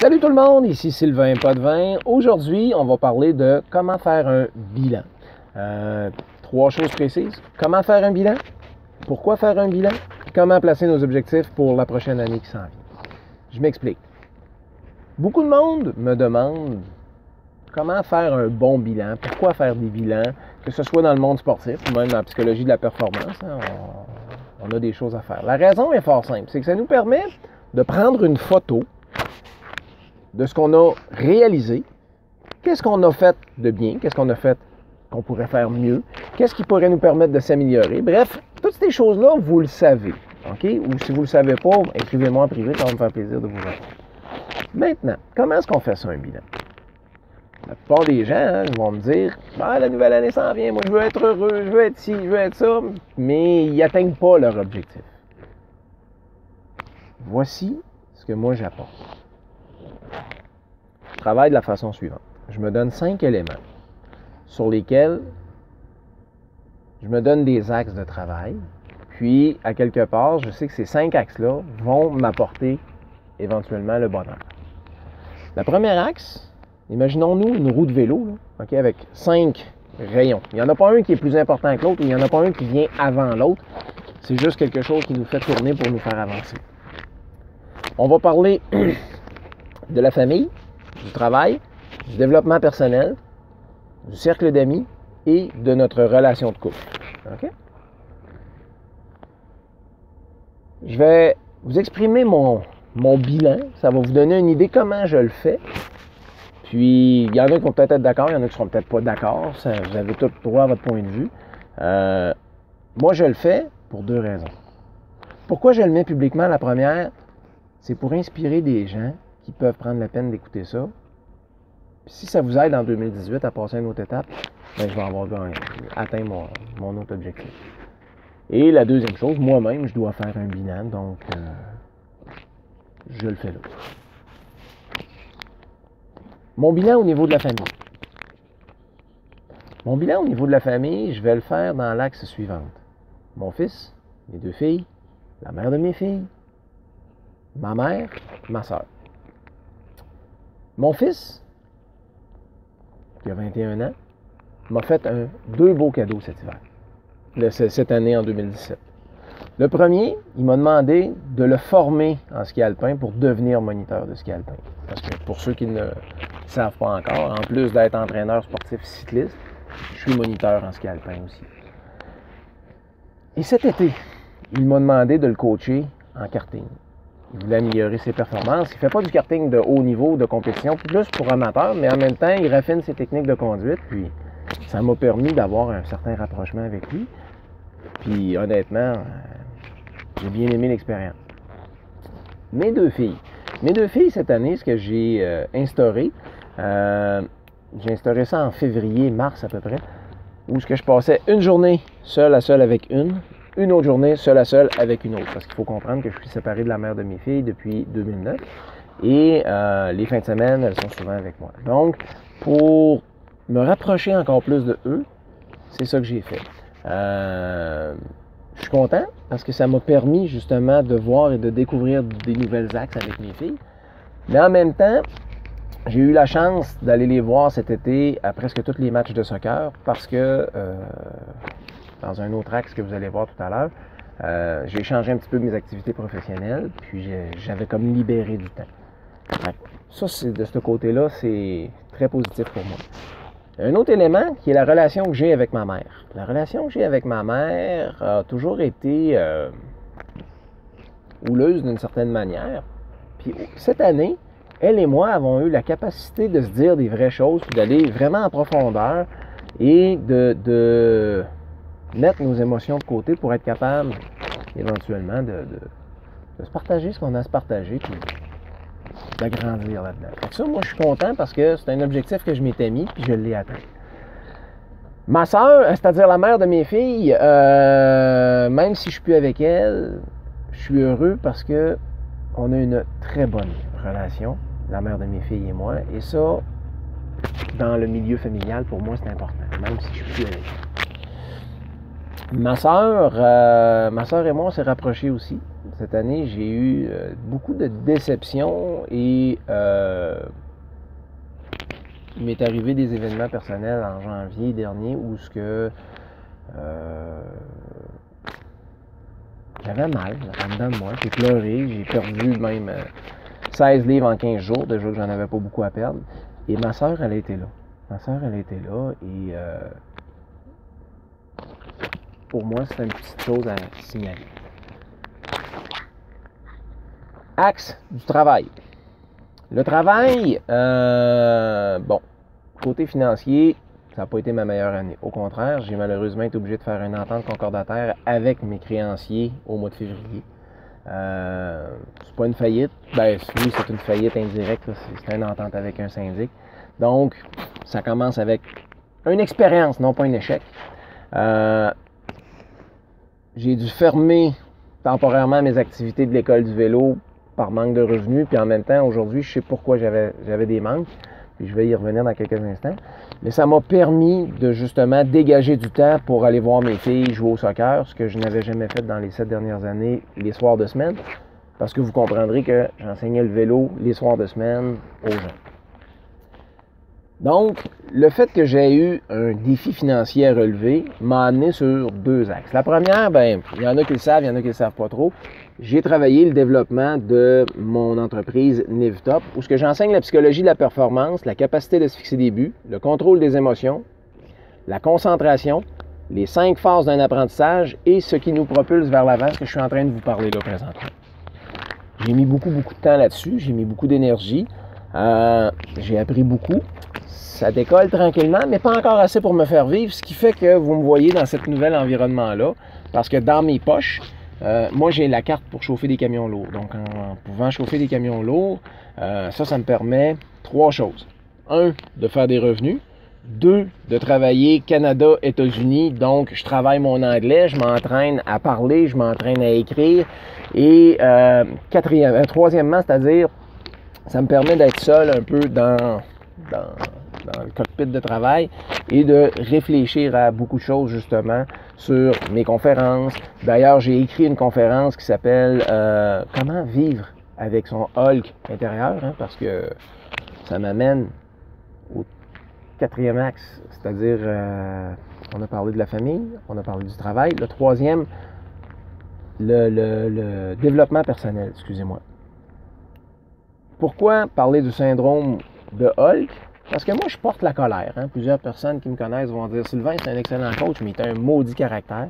Salut tout le monde, ici Sylvain Potvin. Aujourd'hui, on va parler de comment faire un bilan. 3 choses précises. Comment faire un bilan? Pourquoi faire un bilan? Comment placer nos objectifs pour la prochaine année qui s'en vient. Je m'explique. Beaucoup de monde me demande comment faire un bon bilan, pourquoi faire des bilans, que ce soit dans le monde sportif ou même dans la psychologie de la performance. On a des choses à faire. La raison est fort simple, c'est que ça nous permet de prendre une photo de ce qu'on a réalisé, qu'est-ce qu'on a fait de bien, qu'est-ce qu'on a fait qu'on pourrait faire mieux, qu'est-ce qui pourrait nous permettre de s'améliorer. Bref, toutes ces choses-là, vous le savez. OK? Ou si vous ne le savez pas, écrivez-moi en privé, ça va me faire plaisir de vous répondre. Maintenant, comment est-ce qu'on fait ça, un bilan? La plupart des gens vont me dire « Ah, la nouvelle année s'en vient, moi je veux être heureux, je veux être ci, je veux être ça », mais ils n'atteignent pas leur objectif. Voici ce que moi j'apporte. Je travaille de la façon suivante. Je me donne 5 éléments sur lesquels je me donne des axes de travail. Puis, à quelque part, je sais que ces 5 axes-là vont m'apporter éventuellement le bonheur. Le premier axe, imaginons-nous une roue de vélo, là, okay, avec 5 rayons. Il n'y en a pas un qui est plus important que l'autre, ou il n'y en a pas un qui vient avant l'autre. C'est juste quelque chose qui nous fait tourner pour nous faire avancer. On va parler de la famille, du travail, du développement personnel, du cercle d'amis et de notre relation de couple. Okay? Je vais vous exprimer mon bilan. Ça va vous donner une idée comment je le fais. Puis, il y en a qui vont peut-être être d'accord, il y en a qui ne seront peut-être pas d'accord. Vous avez tout droit à votre point de vue. Moi, je le fais pour 2 raisons. Pourquoi je le mets publiquement? La première, c'est pour inspirer des gens qui peuvent prendre la peine d'écouter ça. Puis si ça vous aide en 2018 à passer à une autre étape, bien, je vais avoir atteint mon autre objectif. Et la deuxième chose, moi-même, je dois faire un bilan, donc je le fais là. Mon bilan au niveau de la famille. Mon bilan au niveau de la famille, je vais le faire dans l'axe suivant. Mon fils, mes 2 filles, la mère de mes filles, ma mère, ma soeur. Mon fils, qui a 21 ans, m'a fait 2 beaux cadeaux cet hiver, cette année en 2017. Le premier, il m'a demandé de le former en ski alpin pour devenir moniteur de ski alpin. Parce que pour ceux qui ne le savent pas encore, en plus d'être entraîneur sportif cycliste, je suis moniteur en ski alpin aussi. Et cet été, il m'a demandé de le coacher en karting. Il voulait améliorer ses performances. Il ne fait pas du karting de haut niveau, de compétition, plus pour amateurs, mais en même temps, il raffine ses techniques de conduite. Puis, ça m'a permis d'avoir un certain rapprochement avec lui. Puis, honnêtement, j'ai bien aimé l'expérience. Mes 2 filles. Mes 2 filles, cette année, ce que j'ai instauré, j'ai instauré ça en février, mars à peu près, où ce que je passais une journée seul à seul avec une autre journée seul à seul avec une autre. Parce qu'il faut comprendre que je suis séparé de la mère de mes filles depuis 2009. Et les fins de semaine, elles sont souvent avec moi. Donc, pour me rapprocher encore plus de eux, c'est ça que j'ai fait. Je suis content parce que ça m'a permis justement de voir et de découvrir des nouvelles axes avec mes filles. Mais en même temps, j'ai eu la chance d'aller les voir cet été à presque tous les matchs de soccer parce que dans un autre axe que vous allez voir tout à l'heure, j'ai changé un petit peu mes activités professionnelles, puis j'avais comme libéré du temps. Ça, c'est, de ce côté-là, c'est très positif pour moi. Un autre élément qui est la relation que j'ai avec ma mère. La relation que j'ai avec ma mère a toujours été houleuse d'une certaine manière. Puis cette année, elle et moi avons eu la capacité de se dire des vraies choses, puis d'aller vraiment en profondeur et de mettre nos émotions de côté pour être capable éventuellement de se partager ce qu'on a à se partager, puis d'agrandir là-dedans. Fait que ça, moi, je suis content parce que c'est un objectif que je m'étais mis, puis je l'ai atteint. Ma soeur, c'est-à-dire la mère de mes filles, même si je suis plus avec elle, je suis heureux parce que on a une très bonne relation, la mère de mes filles et moi, et ça, dans le milieu familial, pour moi, c'est important, même si je suis plus avec elle. Ma sœur et moi, on s'est rapprochés aussi. Cette année, j'ai eu beaucoup de déceptions et il m'est arrivé des événements personnels en janvier dernier où j'avais mal en dedans de moi, j'ai pleuré, j'ai perdu même 16 livres en 15 jours, déjà que j'en avais pas beaucoup à perdre. Et ma soeur, elle a été là. Et pour moi, c'est une petite chose à signaler. Axe du travail. Le travail, côté financier, ça n'a pas été ma meilleure année. Au contraire, j'ai malheureusement été obligé de faire une entente concordataire avec mes créanciers au mois de février. C'est pas une faillite. Oui, c'est une faillite indirecte. C'est une entente avec un syndic. Donc, ça commence avec une expérience, non pas un échec. J'ai dû fermer temporairement mes activités de l'école du vélo par manque de revenus. Puis en même temps, aujourd'hui, je sais pourquoi j'avais des manques. Puis je vais y revenir dans quelques instants. Mais ça m'a permis de justement dégager du temps pour aller voir mes filles jouer au soccer, ce que je n'avais jamais fait dans les 7 dernières années, les soirs de semaine. Parce que vous comprendrez que j'enseignais le vélo les soirs de semaine aux gens. Donc, le fait que j'ai eu un défi financier à relever m'a amené sur 2 axes. La première, il y en a qui le savent, il y en a qui ne le savent pas trop. J'ai travaillé le développement de mon entreprise Nivtop, où ce que j'enseigne la psychologie de la performance, la capacité de se fixer des buts, le contrôle des émotions, la concentration, les 5 phases d'un apprentissage et ce qui nous propulse vers l'avant, ce que je suis en train de vous parler là présentement. J'ai mis beaucoup de temps là-dessus, j'ai mis beaucoup d'énergie, j'ai appris beaucoup. Ça décolle tranquillement, mais pas encore assez pour me faire vivre, ce qui fait que vous me voyez dans cet nouvel environnement-là, parce que dans mes poches, moi j'ai la carte pour chauffer des camions lourds. Donc en pouvant chauffer des camions lourds, ça me permet 3 choses. 1, de faire des revenus. 2, de travailler Canada, États-Unis. Donc je travaille mon anglais, je m'entraîne à parler, je m'entraîne à écrire. Et troisièmement, c'est-à-dire, ça me permet d'être seul un peu dans le cockpit de travail et de réfléchir à beaucoup de choses justement sur mes conférences. D'ailleurs, j'ai écrit une conférence qui s'appelle Comment vivre avec son Hulk intérieur, parce que ça m'amène au 4e axe, c'est-à-dire on a parlé de la famille, on a parlé du travail. Le 3e, le développement personnel, excusez-moi. Pourquoi parler du syndrome de Hulk? Parce que moi, je porte la colère. Plusieurs personnes qui me connaissent vont dire « Sylvain, c'est un excellent coach, mais il a un maudit caractère. »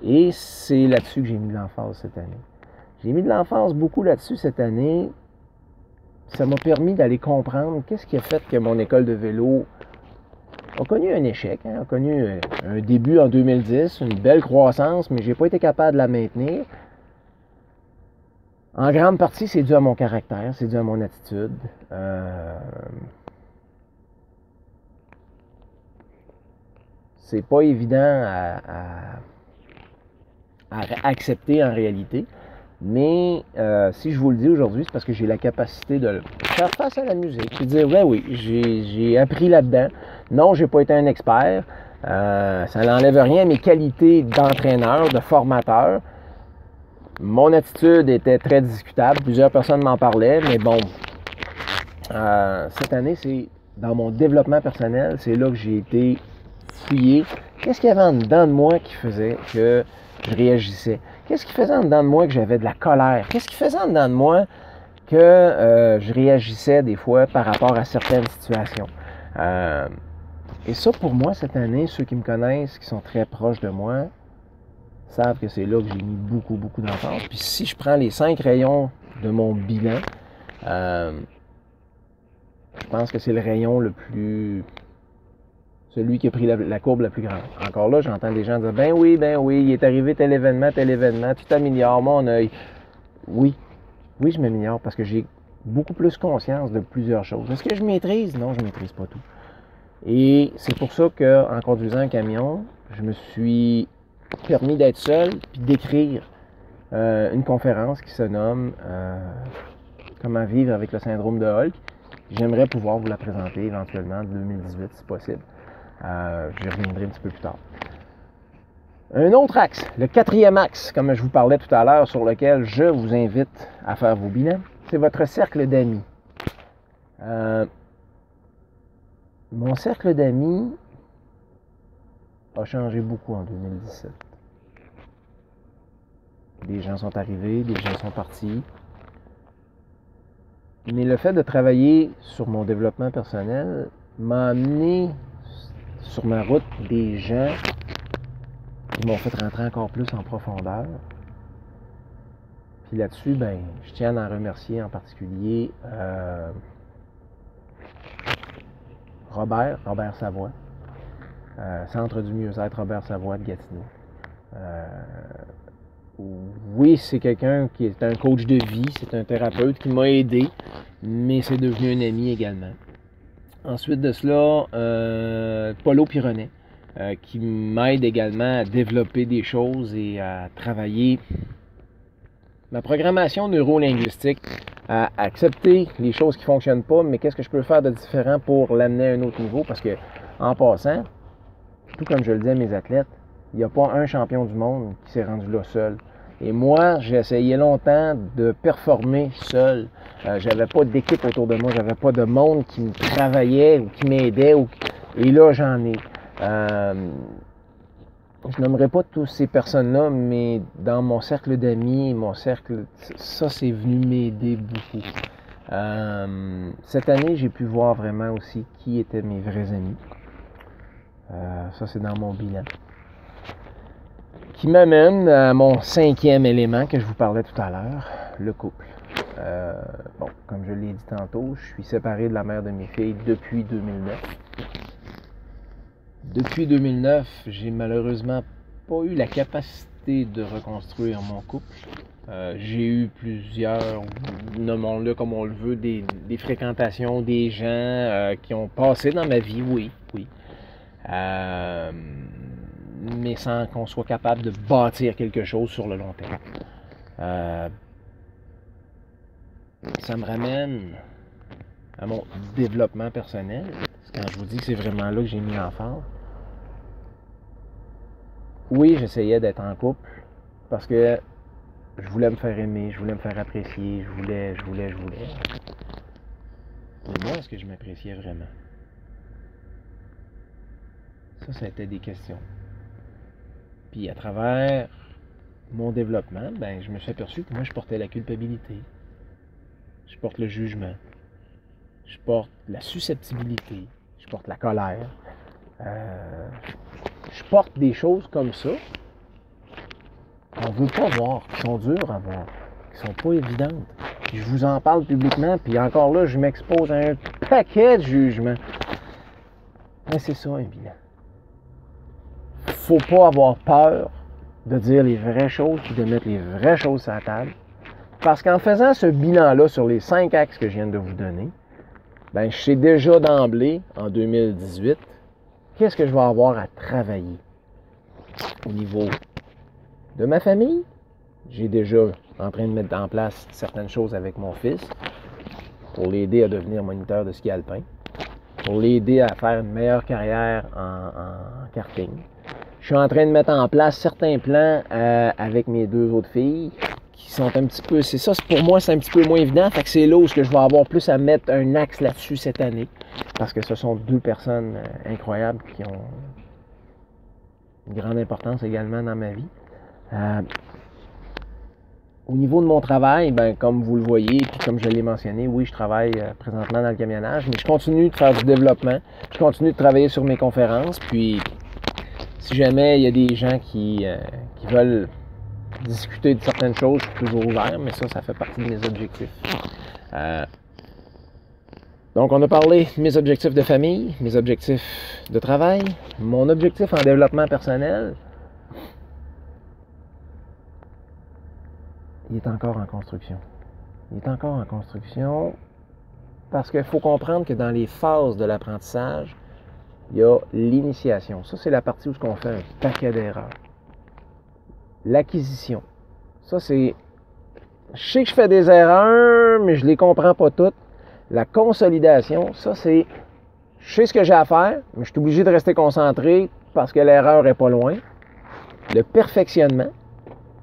Et c'est là-dessus que j'ai mis de l'emphase cette année. J'ai mis de l'emphase beaucoup là-dessus cette année. Ça m'a permis d'aller comprendre qu'est-ce qui a fait que mon école de vélo a connu un échec, a connu un début en 2010, une belle croissance, mais je n'ai pas été capable de la maintenir. En grande partie, c'est dû à mon caractère, c'est dû à mon attitude. C'est pas évident à accepter en réalité, mais si je vous le dis aujourd'hui, c'est parce que j'ai la capacité de faire face à la musique et de dire oui, j'ai appris là-dedans. Non, j'ai pas été un expert. Ça n'enlève rien à mes qualités d'entraîneur, de formateur. Mon attitude était très discutable. Plusieurs personnes m'en parlaient, mais bon, cette année, c'est dans mon développement personnel, c'est là que j'ai été fouiller. Qu'est-ce qu'il y avait en dedans de moi qui faisait que je réagissais? Qu'est-ce qui faisait en dedans de moi que j'avais de la colère? Qu'est-ce qui faisait en dedans de moi que je réagissais des fois par rapport à certaines situations? Et ça, pour moi, cette année, ceux qui me connaissent, qui sont très proches de moi, savent que c'est là que j'ai mis beaucoup d'emphase. Puis si je prends les 5 rayons de mon bilan, je pense que c'est le rayon le plus... celui qui a pris la courbe la plus grande. Encore là, j'entends des gens dire « Ben oui, il est arrivé tel événement, tu t'améliores, mon œil. » Oui, je m'améliore parce que j'ai beaucoup plus conscience de plusieurs choses. Est-ce que je maîtrise? Non, je ne maîtrise pas tout. Et c'est pour ça qu'en conduisant un camion, je me suis permis d'être seul puis d'écrire une conférence qui se nomme Comment vivre avec le syndrome de Hulk. J'aimerais pouvoir vous la présenter éventuellement en 2018 si possible. J'y reviendrai un petit peu plus tard. Un autre axe, le 4e axe, comme je vous parlais tout à l'heure, sur lequel je vous invite à faire vos bilans, c'est votre cercle d'amis. Mon cercle d'amis a changé beaucoup en 2017. Des gens sont arrivés, des gens sont partis. Mais le fait de travailler sur mon développement personnel m'a amené sur ma route des gens qui m'ont fait rentrer encore plus en profondeur. Puis là-dessus, ben, je tiens à en remercier en particulier Robert Savoie, Centre du mieux-être Robert Savoie de Gatineau. Oui, c'est quelqu'un qui est un coach de vie, c'est un thérapeute qui m'a aidé, mais c'est devenu un ami également. Ensuite de cela, Paulo Pironnet, qui m'aide également à développer des choses et à travailler ma programmation neuro-linguistique, à accepter les choses qui ne fonctionnent pas, mais qu'est-ce que je peux faire de différent pour l'amener à un autre niveau? Parce que, en passant, tout comme je le dis à mes athlètes, il n'y a pas un champion du monde qui s'est rendu là seul. Et moi, j'ai essayé longtemps de performer seul. J'avais pas d'équipe autour de moi, j'avais pas de monde qui me travaillait ou qui m'aidait. Et là, j'en ai. Je nommerai pas toutes ces personnes-là, mais dans mon cercle d'amis, ça, c'est venu m'aider beaucoup. Cette année, j'ai pu voir vraiment aussi qui étaient mes vrais amis. Ça, c'est dans mon bilan. Qui m'amène à mon 5e élément que je vous parlais tout à l'heure, le couple. Bon, comme je l'ai dit tantôt, je suis séparé de la mère de mes filles depuis 2009. Depuis 2009, j'ai malheureusement pas eu la capacité de reconstruire mon couple. J'ai eu plusieurs, nommons-le comme on le veut, des fréquentations, des gens qui ont passé dans ma vie, oui. Mais sans qu'on soit capable de bâtir quelque chose sur le long terme. Ça me ramène à mon développement personnel. Quand je vous dis que c'est vraiment là que j'ai mis l'emphase. Oui, j'essayais d'être en couple parce que je voulais me faire aimer, je voulais me faire apprécier, je voulais. Mais moi, est-ce que je m'appréciais vraiment? Ça a été des questions. Puis à travers mon développement, ben, je me suis aperçu que moi, je portais la culpabilité. Je porte le jugement. Je porte la susceptibilité. Je porte la colère. Je porte des choses comme ça qu'on ne veut pas voir, qui sont dures à voir, qui sont pas évidentes. Puis je vous en parle publiquement, puis encore là, je m'expose à un paquet de jugements. Mais c'est ça, un bilan. Faut pas avoir peur de dire les vraies choses puis de mettre les vraies choses sur la table. Parce qu'en faisant ce bilan-là sur les 5 axes que je viens de vous donner, ben, je sais déjà d'emblée, en 2018, qu'est-ce que je vais avoir à travailler. Au niveau de ma famille, j'ai déjà en train de mettre en place certaines choses avec mon fils pour l'aider à devenir moniteur de ski alpin, pour l'aider à faire une meilleure carrière en karting. Je suis en train de mettre en place certains plans avec mes 2 autres filles qui sont un petit peu... C'est ça, pour moi, c'est un petit peu moins évident. Fait que c'est là où je vais avoir plus à mettre un axe là-dessus cette année. Parce que ce sont 2 personnes incroyables qui ont une grande importance également dans ma vie. Au niveau de mon travail, ben, comme vous le voyez, puis comme je l'ai mentionné, oui, je travaille présentement dans le camionnage, mais je continue de faire du développement. Je continue de travailler sur mes conférences, puis... Si jamais il y a des gens qui veulent discuter de certaines choses, je suis toujours ouvert, mais ça fait partie de mes objectifs. Donc, on a parlé de mes objectifs de famille, mes objectifs de travail, mon objectif en développement personnel. Il est encore en construction. Il est encore en construction parce qu'il faut comprendre que dans les phases de l'apprentissage, il y a l'initiation. Ça, c'est la partie où on fait un paquet d'erreurs. L'acquisition. Ça, c'est... Je sais que je fais des erreurs, mais je ne les comprends pas toutes. La consolidation, ça, c'est... Je sais ce que j'ai à faire, mais je suis obligé de rester concentré parce que l'erreur n'est pas loin. Le perfectionnement,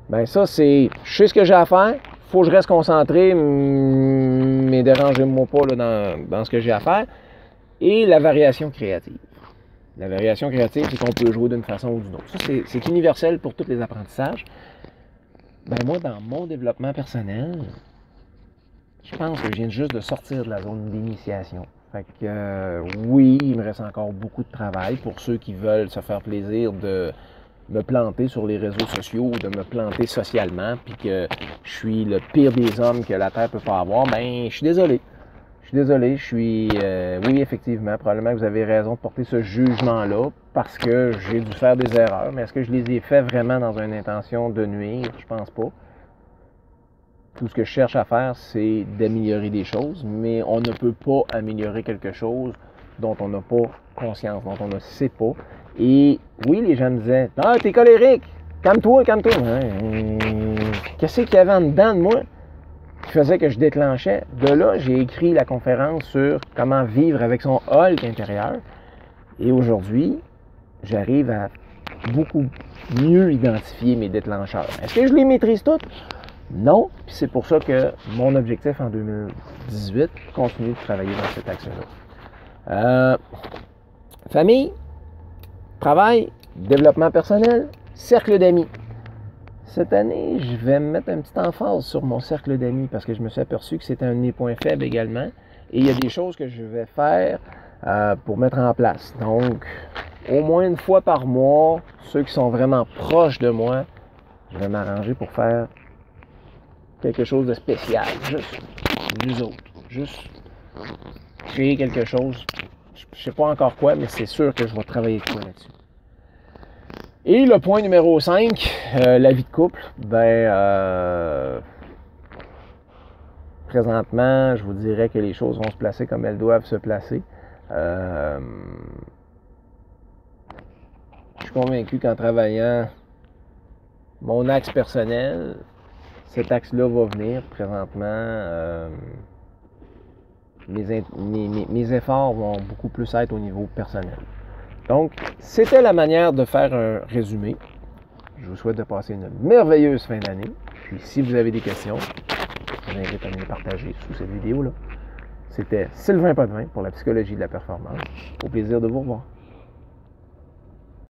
bien ça, c'est... Je sais ce que j'ai à faire, faut que je reste concentré, mais dérangez-moi pas là, dans ce que j'ai à faire. Et la variation créative. La variation créative, c'est qu'on peut jouer d'une façon ou d'une autre. Ça, c'est universel pour tous les apprentissages. Ben moi, dans mon développement personnel, je pense que je viens juste de sortir de la zone d'initiation. Fait que oui, il me reste encore beaucoup de travail pour ceux qui veulent se faire plaisir de me planter sur les réseaux sociaux, de me planter socialement, puis que je suis le pire des hommes que la Terre peut pas avoir. Ben, je suis désolé. Oui, effectivement, probablement que vous avez raison de porter ce jugement-là parce que j'ai dû faire des erreurs, mais est-ce que je les ai fait vraiment dans une intention de nuire? Je pense pas. Tout ce que je cherche à faire, c'est d'améliorer des choses, mais on ne peut pas améliorer quelque chose dont on n'a pas conscience, dont on ne sait pas. Et oui, les gens me disaient « Ah, t'es colérique! Calme-toi, calme-toi! Ouais, qu'est-ce qu'il y avait en dedans de moi? » qui faisait que je déclenchais. De là, j'ai écrit la conférence sur comment vivre avec son Hulk intérieur. Et aujourd'hui, j'arrive à beaucoup mieux identifier mes déclencheurs. Est-ce que je les maîtrise tous? Non. Puis c'est pour ça que mon objectif en 2018, continue de travailler dans cet axe-là. Famille, travail, développement personnel, cercle d'amis. Cette année, je vais mettre un petit emphase sur mon cercle d'amis parce que je me suis aperçu que c'était un de mes points faibles également. Et il y a des choses que je vais faire pour mettre en place. Donc, au moins une fois par mois, ceux qui sont vraiment proches de moi, je vais m'arranger pour faire quelque chose de spécial. Juste nous autres. Juste créer quelque chose. Je ne sais pas encore quoi, mais c'est sûr que je vais travailler de quoi là-dessus. Et le point numéro 5, la vie de couple, présentement, je vous dirais que les choses vont se placer comme elles doivent se placer. Je suis convaincu qu'en travaillant mon axe personnel, cet axe-là va venir. Présentement, mes efforts vont beaucoup plus être au niveau personnel. Donc, c'était la manière de faire un résumé. Je vous souhaite de passer une merveilleuse fin d'année. Puis, si vous avez des questions, je vous invite à me les partager sous cette vidéo-là. C'était Sylvain Potvin pour la psychologie de la performance. Au plaisir de vous revoir.